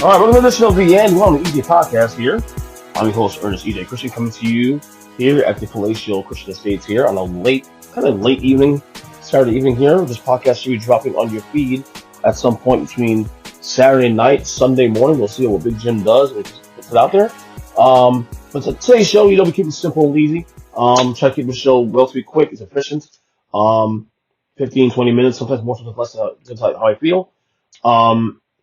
All right, welcome to this edition of the End One Easy Podcast here. I'm your host, Ernest E.J. Christian, coming to you here at the Palatial Christian Estates here on a kind of late evening, Saturday evening here. This podcast should be dropping on your feed at some point between Saturday night, Sunday morning. We'll see what Big Jim does and puts it out there. But today's show, we keep it simple and easy. Try to keep the show relatively quick, it's efficient. 15, 20 minutes, sometimes more, sometimes less, depends how I feel.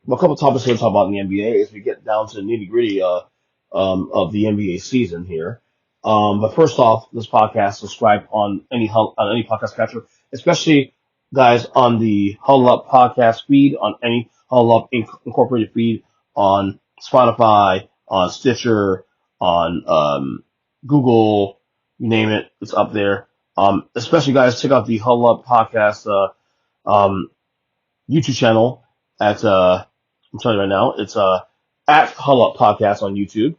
A couple topics we're going to talk about in the NBA as we get down to the nitty gritty of the NBA season here. But first off, this podcast, subscribe on any podcast catcher, especially guys on the Huddle Up podcast feed, on any Huddle Up Incorporated feed, on Spotify, on Stitcher, on Google, you name it, it's up there. Especially guys, check out the Huddle Up podcast YouTube channel at I'm telling you right now, it's at Huddle Up Podcast on YouTube.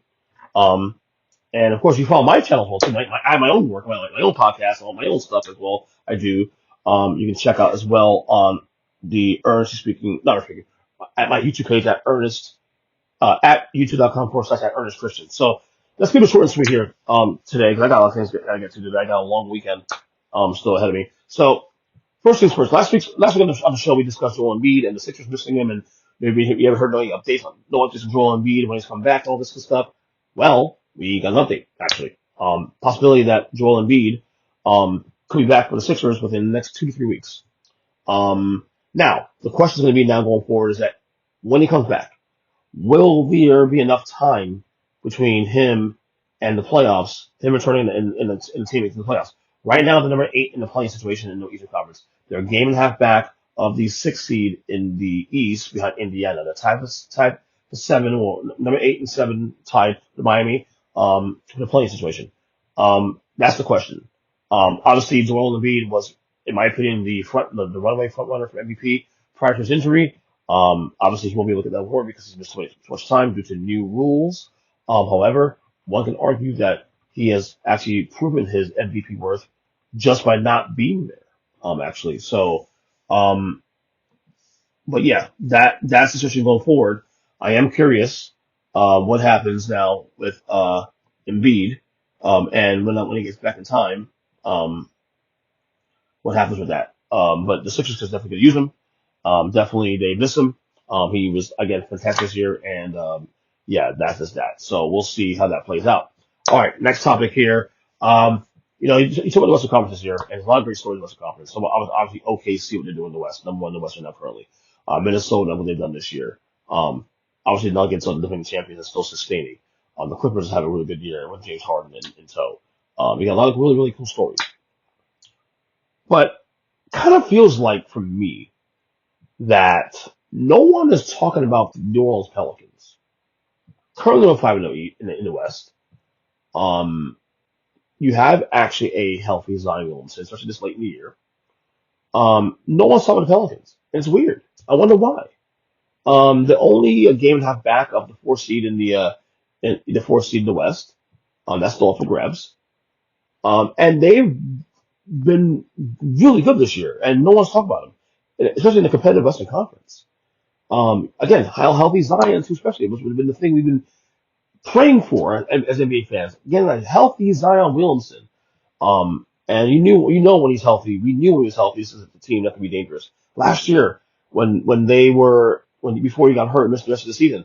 And of course, you follow my channel as well too. I have my own work, my own podcast, all my own stuff as well. I do. You can check out as well on the at my YouTube page at at youtube.com/Ernest Christian. So let's keep it short and sweet here today because I got a lot of things I get to do. I got a long weekend still ahead of me. So first things first. Last week on the show we discussed Joel Embiid and the Sixers missing him, and maybe you ever heard any updates on Joel Embiid when he's come back and all this good stuff. Well, we got an update actually. Possibility that Joel Embiid could be back for the Sixers within the next 2 to 3 weeks. Now the question is going to be now going forward is that when he comes back, will there be enough time between him and the playoffs, him returning in the team to the playoffs? Right now, the number 8 in the playing situation in the Eastern Conference. They're a game and a half back of the 6th seed in the East behind Indiana. They're tied for 7, or number 8 and 7 tied to Miami for the playing situation. That's the question. Obviously, Joel Embiid was, in my opinion, the runaway front runner for MVP prior to his injury. Obviously, he won't be able to get that award because he's missed so much time due to new rules. However, one can argue that he has actually proven his MVP worth just by not being there, actually. So, but yeah, that's the situation going forward. I am curious, what happens now with, Embiid, and when he gets back in time, what happens with that. But the Sixers is definitely going to use him. Definitely they miss him. He was, again, fantastic this year, and, yeah, that's just that. So we'll see how that plays out. All right, next topic here. You talk about the Western Conference this year, and there's a lot of great stories in the Western Conference. So I was obviously OKC what they're doing in the West, number 1 in the West right now currently. Minnesota, what they've done this year. Obviously Nuggets are the defending champions and still sustaining. The Clippers have a really good year with James Harden in tow. We got a lot of really, really cool stories. But kind of feels like for me that no one is talking about the New Orleans Pelicans. Currently on 5-0 in the West. You have actually a healthy Zion Williamson, especially this late in the year. No one's talking about the Pelicans. And it's weird. I wonder why. They're only a game and a half back of the 4th seed in the 4th seed in the West. That's still up for grabs. And they've been really good this year, and no one's talking about them, especially in the competitive Western Conference. Again, how healthy Zion too, especially, which would have been the thing we've been praying for as NBA fans. Again, a healthy Zion Williamson. And you know when he's healthy. We knew when he was healthy, this is a team that could be dangerous. Last year, before he got hurt and missed the rest of the season,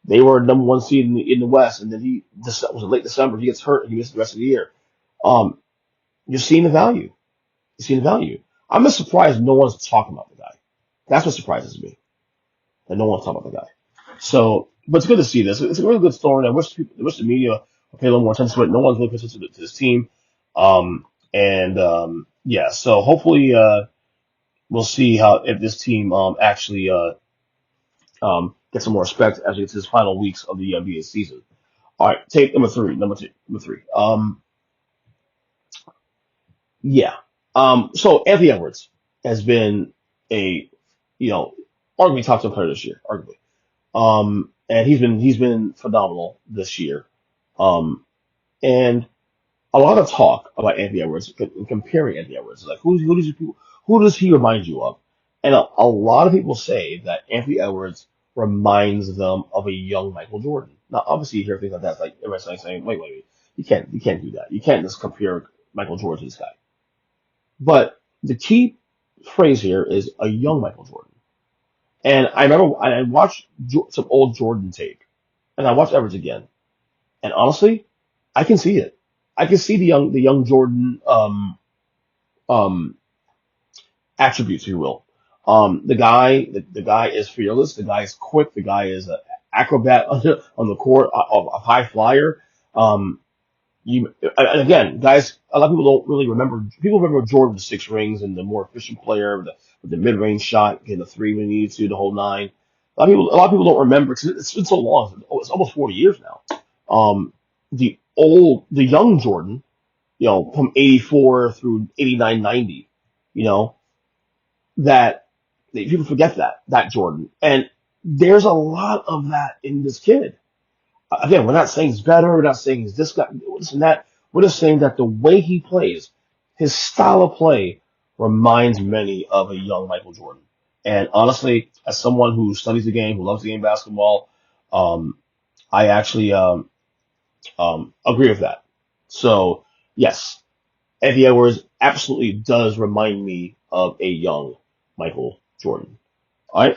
they were number 1 seed in the West, and then was it late December, he gets hurt and he missed the rest of the year. You're seeing the value. I'm just surprised no one's talking about the guy. That's what surprises me. That no one's talking about the guy. So, but it's good to see this. It's a really good story. I wish the media would pay a little more attention to it. No one's really paying attention to this team. Yeah, so hopefully, we'll see if this team, actually, gets some more respect as it gets to his final weeks of the NBA season. All right, tape number three. Yeah. So Anthony Edwards has been arguably top 10 player this year, arguably. And he's been phenomenal this year. And a lot of talk about Anthony Edwards, comparing Anthony Edwards, like who does he remind you of? And a lot of people say that Anthony Edwards reminds them of a young Michael Jordan. Now, obviously, you hear things like that, like everybody's saying, wait, you can't do that. You can't just compare Michael Jordan to this guy. But the key phrase here is a young Michael Jordan. And I remember I watched some old Jordan tape, and I watched Everett again, and honestly, I can see it. I can see the young Jordan um, attributes, if you will. The guy is fearless. The guy is quick. The guy is an acrobat on the court, a high flyer. Um, and again, guys, a lot of people don't really remember. People remember Jordan's 6 rings and the more efficient player with the mid-range shot, getting the three when he needs to, the whole nine. A lot of people don't remember because it's been so long. It's almost 40 years now. The young Jordan, from 84 through 89, 90, you know, that people forget that Jordan. And there's a lot of that in this kid. Again, we're not saying he's better. We're not saying he's this guy, this and that. We're just saying that the way he plays, his style of play, reminds many of a young Michael Jordan. And honestly, as someone who studies the game, who loves the game of basketball, um, I actually agree with that. So, yes, Anthony Edwards absolutely does remind me of a young Michael Jordan. All right,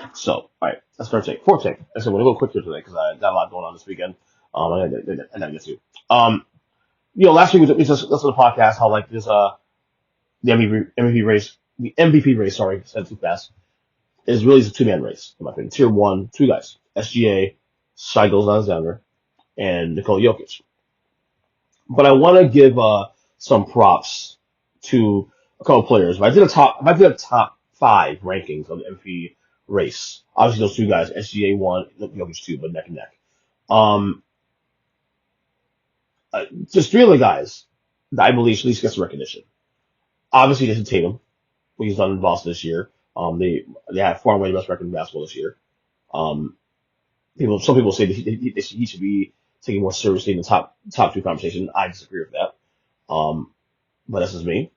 that's third take. Fourth take. I said we're gonna go quick here today because I got a lot going on this weekend. I gotta get to. Last week we just listened to the podcast how like this the MVP race, the MVP race. Sorry, said too fast. Is really a 2-man race in my opinion. Tier 1, 2 guys: SGA, Shai Alexander, and Nikola Jokic. But I want to give some props to a couple players. If I did a top 5 rankings of the MVP race, obviously those 2 guys, SGA 1, Jokic 2, but neck and neck. Um, just 3 other guys that I believe should at least get some recognition. Obviously, Jason Tatum, what he's done in Boston this year. They have far and away the best record in basketball this year. Um, some people say that he should be taken more seriously in the top 2 conversation. I disagree with that. But that's just me.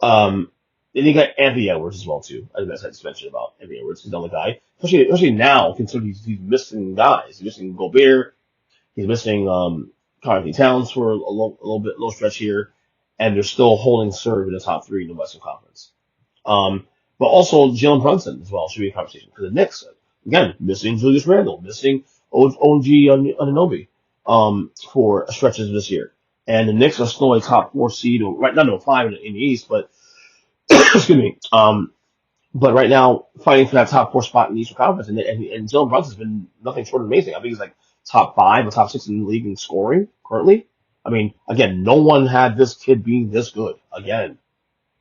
Then you got Anthony Edwards as well too. I just mentioned about Anthony Edwards. He's another guy, especially now considering he's missing guys. He's missing Gobert. He's missing Karl Anthony Towns for a little stretch here, and they're still holding serve in the top 3 in the Western Conference. But also Jalen Brunson as well should be a conversation because the Knicks again missing Julius Randle, missing OG Anunoby for stretches of this year, and the Knicks are still a top 4 seed, or right now number 5 in the East, but excuse me. But right now, fighting for that top 4 spot in the Eastern Conference, and Jalen Brunson's been nothing short of amazing. I think he's like top 5 or top 6 in the league in scoring currently. I mean, again, no one had this kid being this good again.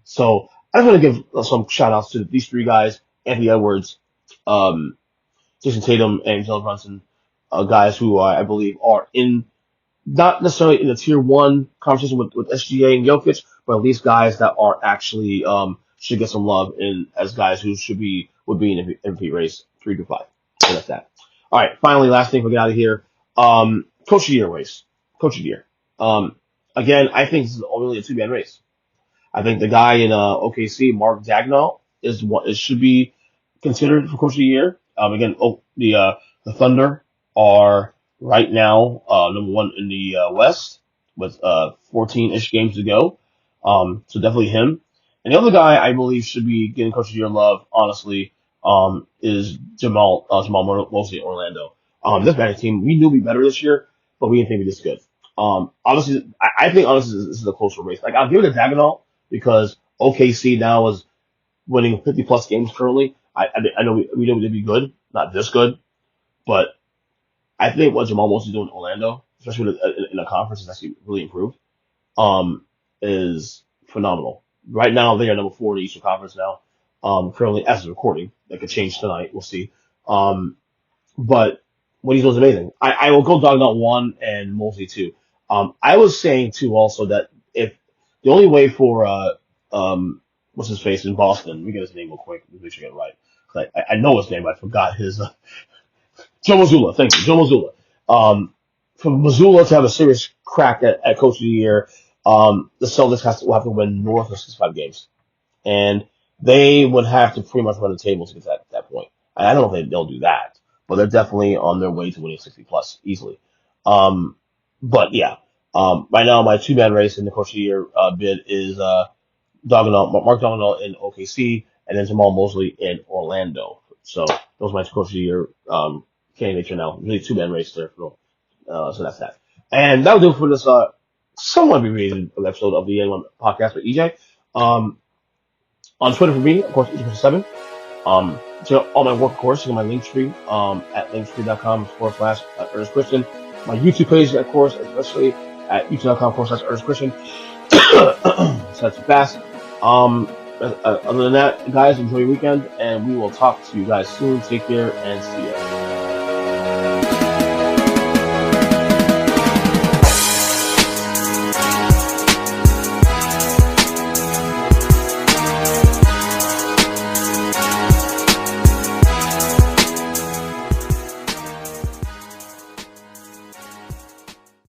So I just want to give some shout outs to these 3 guys: Anthony Edwards, Jason Tatum, and Jalen Brunson, guys who I believe are not necessarily in the tier 1 conversation with SGA and Jokic, but at least guys that are actually should get some love as guys who would be in the MVP race 3 to 5. So that's that. All right, finally, last thing we get out of here. Coach of the Year race. Coach of the Year. Again, I think this is only a 2-man race. I think the guy in OKC, Mark Dagnall, should be considered for Coach of the Year. Again, the Thunder are right now number 1 in the West with 14-ish games to go. So definitely him. And the other guy I believe should be getting Coach of the Year love, honestly, is Jamal Mosley in Orlando. This Magic team, we knew we'd be better this year, but we didn't think we'd be this good. Honestly, I think honestly this is a closer race. Like I'll give it to Dagnall because OKC now is winning 50+ games currently. I know we knew we'd be good, not this good, but I think what Jamal Mosley's doing in Orlando, especially in a conference that's actually really improved, is phenomenal. Right now, they are number 4 in the Eastern Conference now. Currently, as of recording, that could change tonight. We'll see. But what he's doing is amazing. I will go Dagnall 1 and Mosley 2. I was saying too also that if the only way for what's his face in Boston, let me get his name real quick, make sure I get it right. 'Cause I know his name, but I forgot his. Joe Mazzulla, thank you, Joe Mazzulla. For Mazzulla to have a serious crack at Coach of the Year, the Celtics will have to win north of 65 games, and they would have to pretty much run the table to get to that point. And I don't know if they'll do that, but they're definitely on their way to winning 60 plus easily. Um, but yeah, right now my two-man race in the Coach of the Year bid is Mark Dagnall in OKC, and then Jamal Mosley in Orlando. So those are my Coach of the Year candidates right now. Really two-man race there. So that's that. And that'll do it for this somewhat abbreviated episode of the N1 podcast with EJ. On Twitter for me, of course, EJ57. So all my work, of course, you can my link tree at linktree.com/Ernest Christian. My YouTube page, of course, especially at youtube.com/Ernest Christian. So that's fast. Other than that, guys, enjoy your weekend, and we will talk to you guys soon. Take care and see ya.